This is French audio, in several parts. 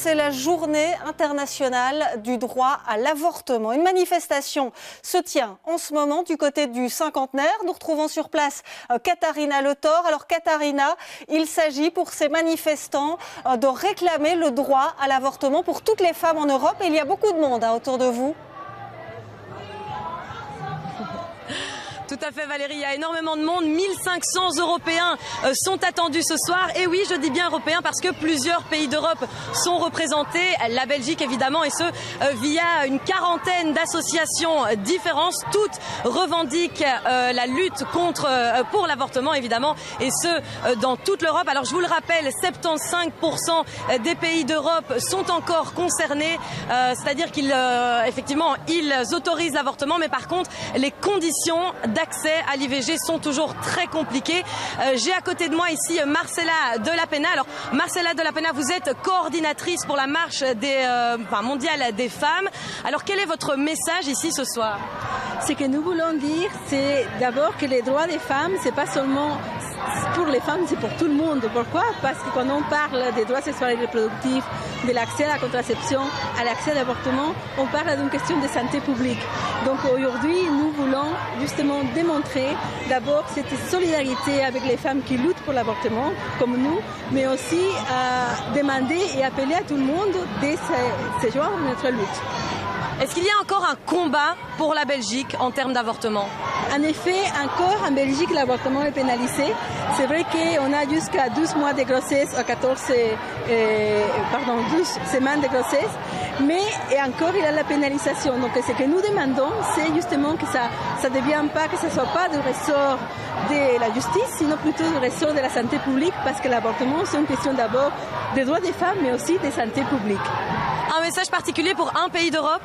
C'est la journée internationale du droit à l'avortement. Une manifestation se tient en ce moment du côté du cinquantenaire. Nous retrouvons sur place Katharina Le Thor. Alors Katharina, il s'agit pour ces manifestants de réclamer le droit à l'avortement pour toutes les femmes en Europe. Et il y a beaucoup de monde autour de vous. Tout à fait Valérie, il y a énormément de monde, 1500 Européens sont attendus ce soir. Et oui, je dis bien européens parce que plusieurs pays d'Europe sont représentés, la Belgique évidemment, et ce via une quarantaine d'associations différentes. Toutes revendiquent la lutte pour l'avortement évidemment, et ce dans toute l'Europe. Alors je vous le rappelle, 75% des pays d'Europe sont encore concernés, c'est-à-dire qu'ils effectivement ils autorisent l'avortement, mais par contre les conditions d'accès à l'IVG sont toujours très compliquées. J'ai à côté de moi ici Marcela De La Pena. Alors Marcela De La Pena, vous êtes coordinatrice pour la marche mondiale des femmes. Alors quel est votre message ici ce soir? Ce que nous voulons dire, c'est d'abord que les droits des femmes, c'est pas seulement pour les femmes, c'est pour tout le monde. Pourquoi? Parce que quand on parle des droits sexuels et reproductifs, de l'accès à la contraception, à l'accès à l'avortement, on parle d'une question de santé publique. Donc aujourd'hui, nous voulons justement démontrer d'abord cette solidarité avec les femmes qui luttent pour l'avortement, comme nous, mais aussi demander et appeler à tout le monde de se joindre à notre lutte. Est-ce qu'il y a encore un combat pour la Belgique en termes d'avortement? En effet, encore en Belgique, l'avortement est pénalisé. C'est vrai qu'on a jusqu'à 12 mois de grossesse, à 12 semaines de grossesse, mais et encore il y a la pénalisation. Donc ce que nous demandons, c'est justement que ça ne devienne pas, que ce ne soit pas du ressort de la justice, sinon plutôt du ressort de la santé publique, parce que l'avortement, c'est une question d'abord des droits des femmes, mais aussi de santé publique. Un message particulier pour un pays d'Europe?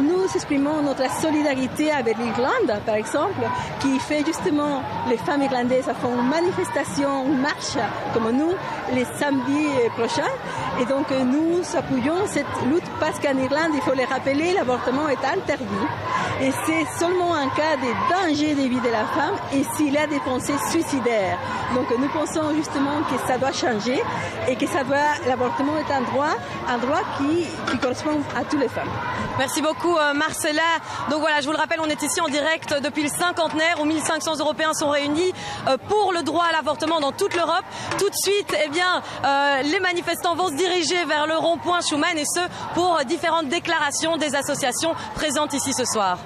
Nous exprimons notre solidarité avec l'Irlande, par exemple, qui fait justement, les femmes irlandaises font une manifestation, une marche comme nous, les samedis prochains. Et donc nous appuyons cette lutte parce qu'en Irlande, il faut le rappeler, l'avortement est interdit. Et c'est seulement en cas de danger de vie de la femme et s'il y a des pensées suicidaires. Donc nous pensons justement que ça doit changer et que l'avortement est un droit qui correspond à toutes les femmes. Merci beaucoup Marcela. Donc voilà, je vous le rappelle, on est ici en direct depuis le cinquantenaire où 1500 Européens sont réunis pour le droit à l'avortement dans toute l'Europe. Tout de suite, les manifestants vont se diriger vers le rond-point Schuman, et ce pour différentes déclarations des associations présentes ici ce soir.